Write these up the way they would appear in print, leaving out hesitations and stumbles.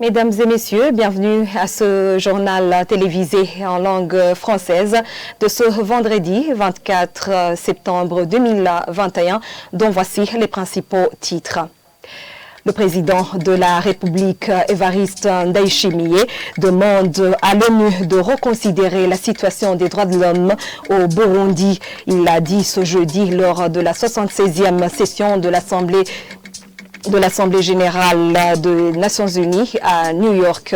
Mesdames et messieurs, bienvenue à ce journal télévisé en langue française de ce vendredi 24 septembre 2021, dont voici les principaux titres. Le président de la République, Évariste Ndayishimiye, demande à l'ONU de reconsidérer la situation des droits de l'homme au Burundi. Il l'a dit ce jeudi lors de la 76e session de l'Assemblée générale des Nations Unies à New York.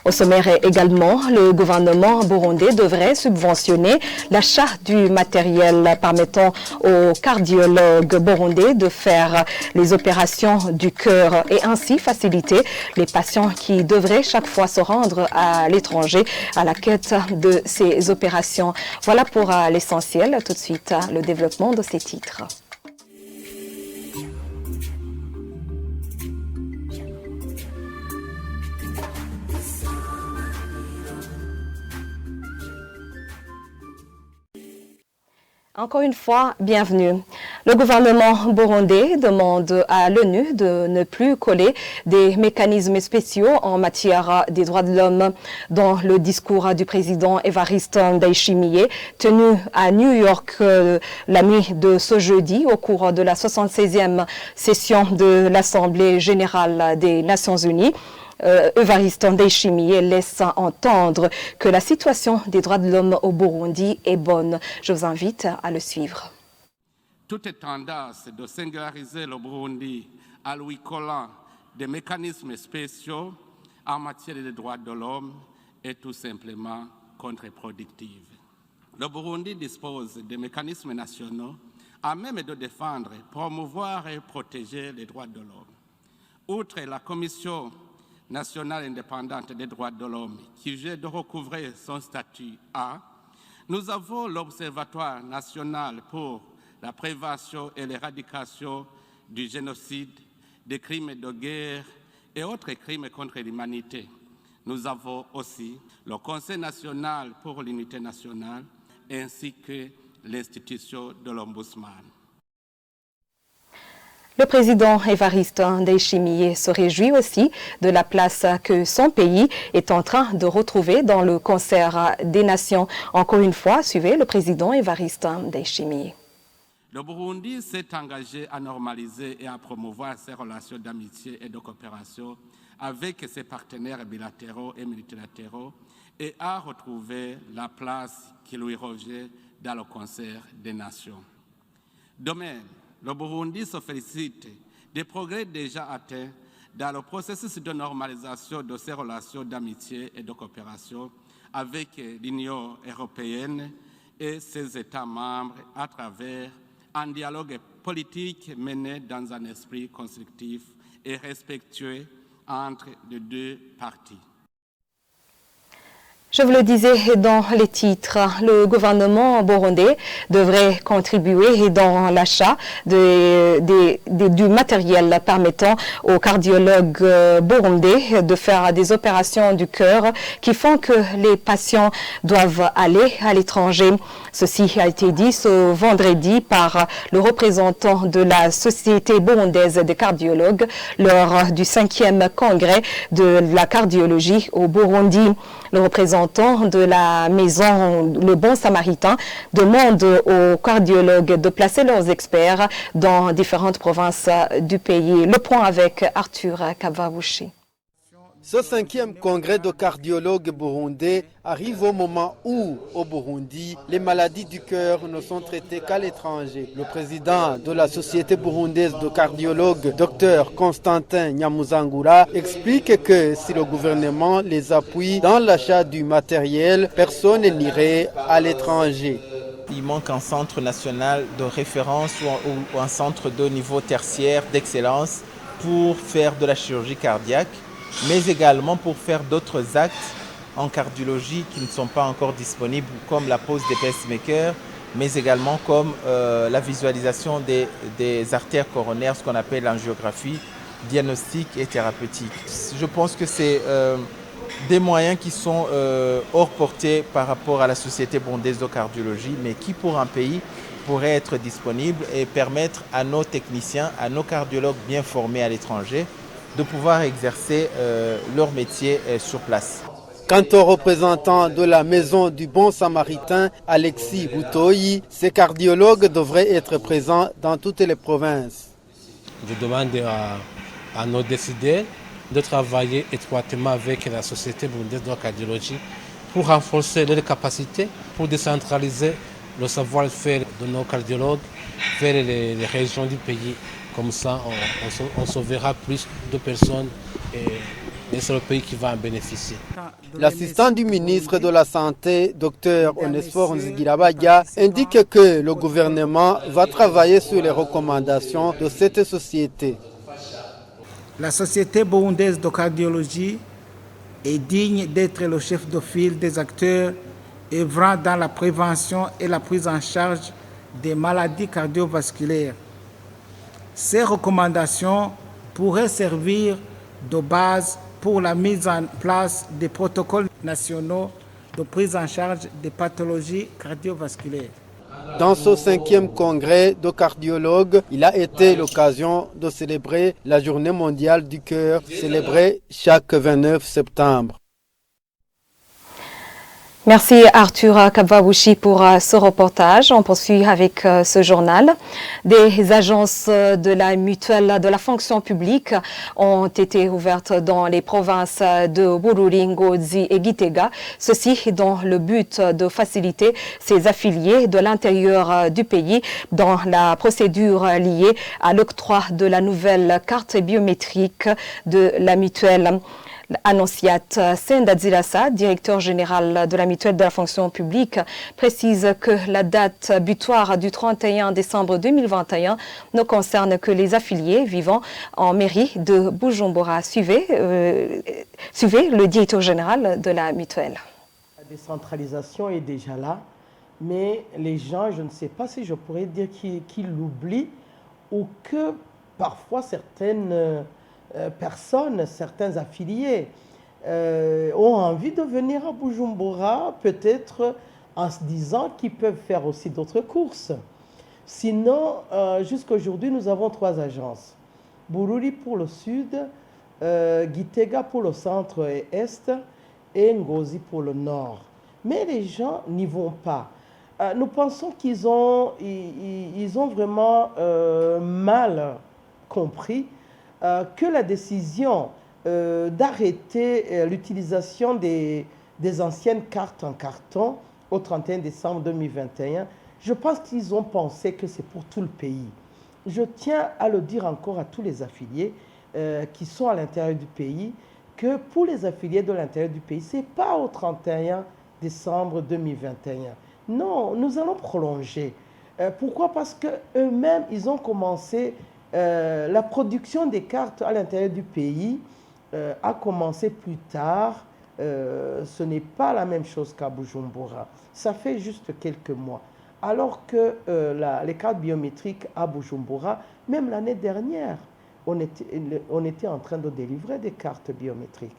Au sommaire également, le gouvernement burundais devrait subventionner l'achat du matériel permettant aux cardiologues burundais de faire les opérations du cœur et ainsi faciliter les patients qui devraient chaque fois se rendre à l'étranger à la quête de ces opérations. Voilà pour l'essentiel. Tout de suite, le développement de ces titres. Encore une fois, bienvenue. Le gouvernement burundais demande à l'ONU de ne plus coller des mécanismes spéciaux en matière des droits de l'homme. Dans le discours du président Évariste Ndayishimiye, tenu à New York la nuit de ce jeudi au cours de la 76e session de l'Assemblée générale des Nations Unies, Évariste Ndayishimiye laisse entendre que la situation des droits de l'homme au Burundi est bonne. Je vous invite à le suivre. Toute tendance de singulariser le Burundi à lui collant des mécanismes spéciaux en matière de droits de l'homme est tout simplement contre-productive. Le Burundi dispose de mécanismes nationaux à même de défendre, promouvoir et protéger les droits de l'homme. Outre la Commission nationale indépendante des droits de l'homme qui vient de recouvrer son statut A, nous avons l'Observatoire national pour la prévention et l'éradication du génocide, des crimes de guerre et autres crimes contre l'humanité. Nous avons aussi le Conseil national pour l'unité nationale ainsi que l'institution de l'Ombudsman. Le président Évariste Ndayishimiye se réjouit aussi de la place que son pays est en train de retrouver dans le concert des nations. Encore une fois, suivez le président Évariste Ndayishimiye. Le Burundi s'est engagé à normaliser et à promouvoir ses relations d'amitié et de coopération avec ses partenaires bilatéraux et multilatéraux et à retrouver la place qui lui revient dans le concert des nations. De même, le Burundi se félicite des progrès déjà atteints dans le processus de normalisation de ses relations d'amitié et de coopération avec l'Union européenne et ses États membres à travers un dialogue politique mené dans un esprit constructif et respectueux entre les deux parties. Je vous le disais dans les titres, le gouvernement burundais devrait contribuer dans l'achat du matériel permettant aux cardiologues burundais de faire des opérations du cœur qui font que les patients doivent aller à l'étranger. Ceci a été dit ce vendredi par le représentant de la Société burundaise des cardiologues lors du 5e congrès de la cardiologie au Burundi. Le représentant de la maison Le Bon Samaritain demande aux cardiologues de placer leurs experts dans différentes provinces du pays. Le point avec Arthur Kavabouchi. Ce 5e congrès de cardiologues burundais arrive au moment où, au Burundi, les maladies du cœur ne sont traitées qu'à l'étranger. Le président de la Société burundaise de cardiologues, Dr Constantin Nyamuzangura, explique que si le gouvernement les appuie dans l'achat du matériel, personne n'irait à l'étranger. Il manque un centre national de référence ou un centre de niveau tertiaire d'excellence pour faire de la chirurgie cardiaque, mais également pour faire d'autres actes en cardiologie qui ne sont pas encore disponibles, comme la pose des pacemakers, mais également comme la visualisation des artères coronaires, ce qu'on appelle l'angiographie, diagnostique et thérapeutique. Je pense que c'est des moyens qui sont hors portée par rapport à la Société burundaise de cardiologie, mais qui pour un pays pourraient être disponibles et permettre à nos techniciens, à nos cardiologues bien formés à l'étranger, de pouvoir exercer leur métier sur place. Quant au représentant de la Maison du Bon Samaritain, Alexis Boutoyi, ces cardiologues devraient être présents dans toutes les provinces. Je demande à nos décideurs de travailler étroitement avec la Société burundaise de la cardiologie pour renforcer leurs capacités, pour décentraliser le savoir-faire de nos cardiologues vers les régions du pays. Comme ça, on sauvera plus de personnes et c'est le pays qui va en bénéficier. L'assistant du ministre de la Santé, Dr Onesphore Nzigirabadia, indique que le gouvernement va travailler sur les recommandations de cette société. La Société burundaise de cardiologie est digne d'être le chef de file des acteurs œuvrant dans la prévention et la prise en charge des maladies cardiovasculaires. Ces recommandations pourraient servir de base pour la mise en place des protocoles nationaux de prise en charge des pathologies cardiovasculaires. Dans ce 5e congrès de cardiologues, il a été l'occasion de célébrer la Journée mondiale du cœur, célébrée chaque 29 septembre. Merci Arthur Kabwabouchi pour ce reportage. On poursuit avec ce journal. Des agences de la mutuelle de la fonction publique ont été ouvertes dans les provinces de Bururi, Ngozi et Gitega. Ceci dans le but de faciliter ses affiliés de l'intérieur du pays dans la procédure liée à l'octroi de la nouvelle carte biométrique de la mutuelle. Annonciate Sendadzilassa, directeur général de la mutuelle de la fonction publique, précise que la date butoir du 31 décembre 2021 ne concerne que les affiliés vivant en mairie de Bujumbura. Suivez le directeur général de la mutuelle. La décentralisation est déjà là, mais les gens, je ne sais pas si je pourrais dire qu'ils l'oublient ou que parfois certaines personnes, certains affiliés ont envie de venir à Bujumbura, peut-être en se disant qu'ils peuvent faire aussi d'autres courses. Sinon, jusqu'à aujourd'hui, nous avons 3 agences. Bururi pour le sud, Gitega pour le centre et est, et Ngozi pour le nord. Mais les gens n'y vont pas. Nous pensons qu'ils ont vraiment mal compris que la décision d'arrêter l'utilisation des anciennes cartes en carton au 31 décembre 2021, je pense qu'ils ont pensé que c'est pour tout le pays. Je tiens à le dire encore à tous les affiliés qui sont à l'intérieur du pays, que pour les affiliés de l'intérieur du pays, ce n'est pas au 31 décembre 2021. Non, nous allons prolonger. Pourquoi? Parce qu'eux-mêmes, ils ont commencé la production des cartes à l'intérieur du pays a commencé plus tard. Ce n'est pas la même chose qu'à Bujumbura. Ça fait juste quelques mois. Alors que les cartes biométriques à Bujumbura, même l'année dernière, on était en train de délivrer des cartes biométriques.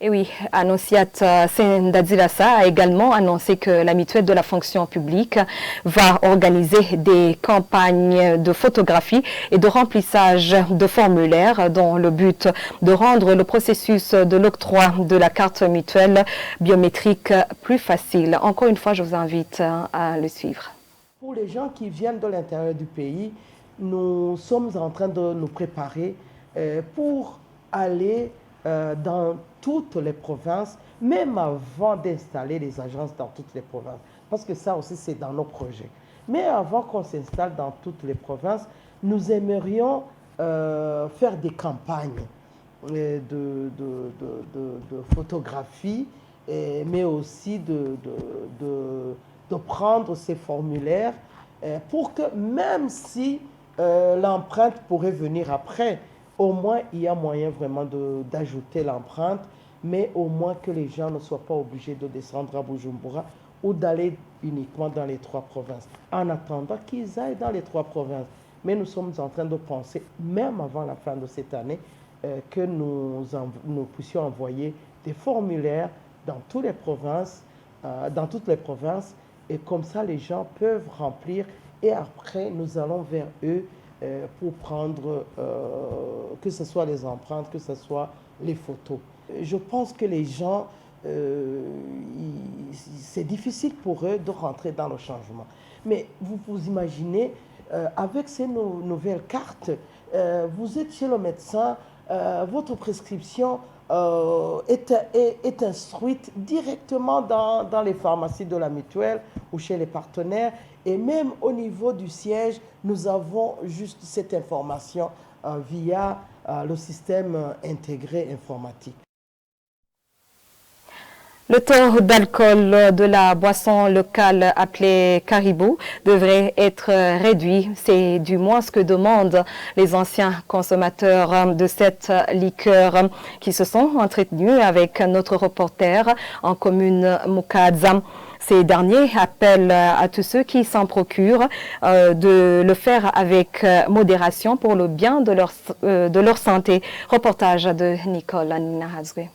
Et oui, Annonciate Sendadzilassa a également annoncé que la mutuelle de la fonction publique va organiser des campagnes de photographie et de remplissage de formulaires dans le but de rendre le processus de l'octroi de la carte mutuelle biométrique plus facile. Encore une fois, je vous invite à le suivre. Pour les gens qui viennent de l'intérieur du pays, nous sommes en train de nous préparer pour aller dans toutes les provinces, même avant d'installer les agences dans toutes les provinces. Parce que ça aussi, c'est dans nos projets. Mais avant qu'on s'installe dans toutes les provinces, nous aimerions faire des campagnes de photographie, mais aussi de prendre ces formulaires pour que même si l'empreinte pourrait venir après, au moins il y a moyen vraiment d'ajouter l'empreinte, mais au moins que les gens ne soient pas obligés de descendre à Bujumbura ou d'aller uniquement dans les 3 provinces. En attendant qu'ils aillent dans les 3 provinces. Mais nous sommes en train de penser, même avant la fin de cette année, que nous puissions envoyer des formulaires dans toutes les provinces, et comme ça les gens peuvent remplir et après nous allons vers eux pour prendre, que ce soit les empreintes, que ce soit les photos. Je pense que les gens, c'est difficile pour eux de rentrer dans le changement. Mais vous imaginez, avec ces nouvelles cartes, vous êtes chez le médecin, votre prescription est instruite directement dans les pharmacies de la mutuelle ou chez les partenaires. Et même au niveau du siège, nous avons juste cette information via le système intégré informatique. Le taux d'alcool de la boisson locale appelée Caribou devrait être réduit. C'est du moins ce que demandent les anciens consommateurs de cette liqueur qui se sont entretenus avec notre reporter en commune Mukaza. Ces derniers appellent à tous ceux qui s'en procurent de le faire avec modération pour le bien de leur santé. Reportage de Nicole Nahazwe.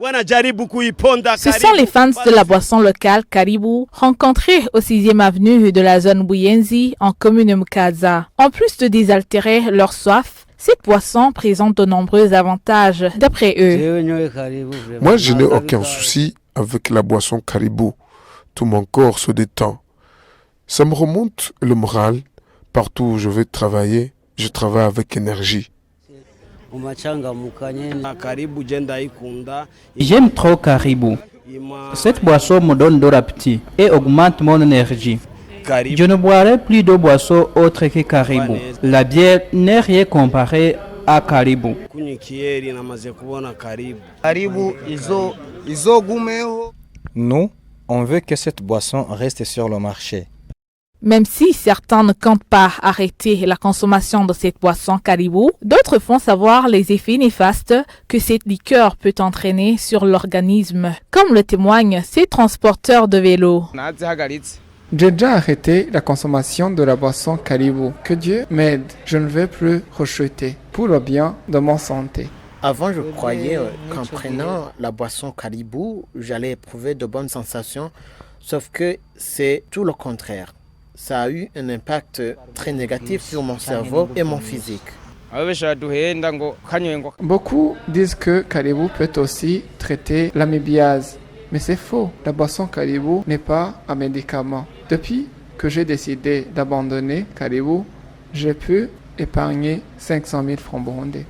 Ce sont les fans de la boisson locale Caribou, rencontrés au 6e avenue de la zone Buyenzi en commune Mukaza. En plus de désaltérer leur soif, cette boisson présente de nombreux avantages d'après eux. Moi, je n'ai aucun souci avec la boisson Caribou. Tout mon corps se détend. Ça me remonte le moral. Partout où je vais travailler, je travaille avec énergie. J'aime trop Caribou. Cette boisson me donne de l'appétit et augmente mon énergie. Je ne boirai plus de boissons autres que Caribou. La bière n'est rien comparée à Caribou. Nous, on veut que cette boisson reste sur le marché. Même si certains ne comptent pas arrêter la consommation de cette boisson Caribou, d'autres font savoir les effets néfastes que cette liqueur peut entraîner sur l'organisme, comme le témoignent ces transporteurs de vélos. J'ai déjà arrêté la consommation de la boisson Caribou. Que Dieu m'aide, je ne vais plus rechuter pour le bien de mon santé. Avant, je croyais qu'en prenant la boisson Caribou, j'allais éprouver de bonnes sensations, sauf que c'est tout le contraire. Ça a eu un impact très négatif sur mon cerveau et mon physique. Beaucoup disent que Caribou peut aussi traiter l'amébiase, mais c'est faux. La boisson Caribou n'est pas un médicament. Depuis que j'ai décidé d'abandonner Caribou, j'ai pu épargner 500 000 francs burundais.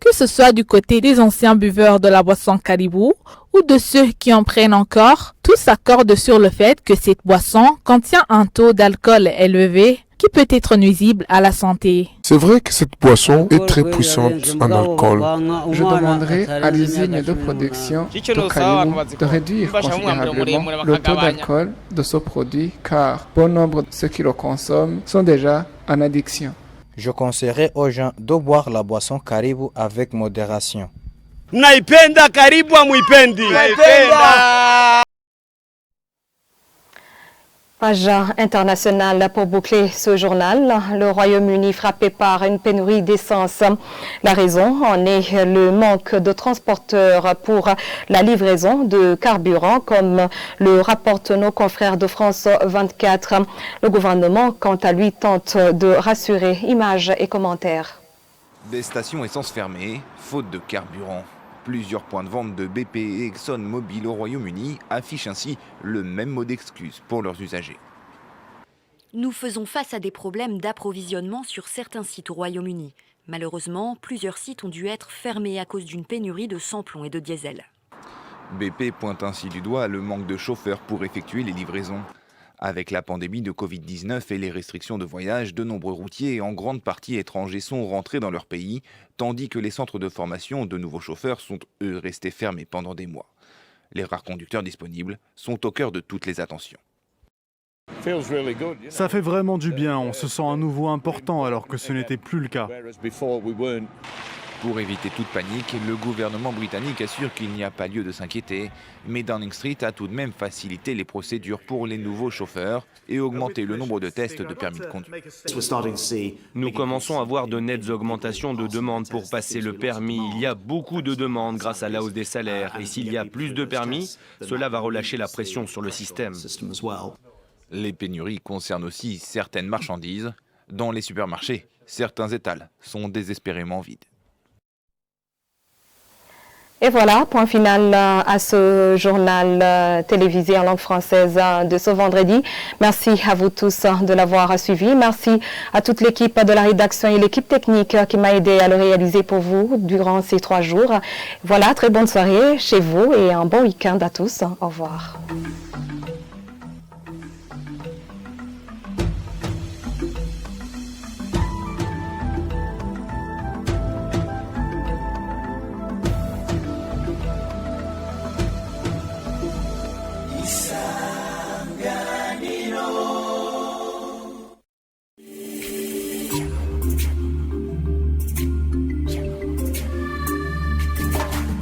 Que ce soit du côté des anciens buveurs de la boisson Caribou ou de ceux qui en prennent encore, tous s'accordent sur le fait que cette boisson contient un taux d'alcool élevé qui peut être nuisible à la santé. C'est vrai que cette boisson est très puissante en alcool. Je demanderai à l'usine de production de Caribou de réduire considérablement le taux d'alcool de ce produit car bon nombre de ceux qui le consomment sont déjà en addiction. Je conseillerais aux gens de boire la boisson Caribou avec modération. Mnaipenda Caribou amuipendi? Page internationale pour boucler ce journal. Le Royaume-Uni frappé par une pénurie d'essence. La raison en est le manque de transporteurs pour la livraison de carburant, comme le rapportent nos confrères de France 24. Le gouvernement, quant à lui, tente de rassurer. Images et commentaires. Des stations essence fermées, faute de carburant. Plusieurs points de vente de BP et ExxonMobil au Royaume-Uni affichent ainsi le même mot d'excuse pour leurs usagers. Nous faisons face à des problèmes d'approvisionnement sur certains sites au Royaume-Uni. Malheureusement, plusieurs sites ont dû être fermés à cause d'une pénurie de sans-plomb et de diesel. BP pointe ainsi du doigt le manque de chauffeurs pour effectuer les livraisons. Avec la pandémie de Covid-19 et les restrictions de voyage, de nombreux routiers, en grande partie étrangers, sont rentrés dans leur pays, tandis que les centres de formation de nouveaux chauffeurs sont, eux, restés fermés pendant des mois. Les rares conducteurs disponibles sont au cœur de toutes les attentions. Ça fait vraiment du bien, on se sent à nouveau important alors que ce n'était plus le cas. Pour éviter toute panique, le gouvernement britannique assure qu'il n'y a pas lieu de s'inquiéter, mais Downing Street a tout de même facilité les procédures pour les nouveaux chauffeurs et augmenté le nombre de tests de permis de conduire. Nous commençons à voir de nettes augmentations de demandes pour passer le permis. Il y a beaucoup de demandes grâce à la hausse des salaires et s'il y a plus de permis, cela va relâcher la pression sur le système. Les pénuries concernent aussi certaines marchandises. Dans les supermarchés, certains étals sont désespérément vides. Et voilà, point final à ce journal télévisé en langue française de ce vendredi. Merci à vous tous de l'avoir suivi. Merci à toute l'équipe de la rédaction et l'équipe technique qui m'a aidé à le réaliser pour vous durant ces 3 jours. Voilà, très bonne soirée chez vous et un bon week-end à tous. Au revoir.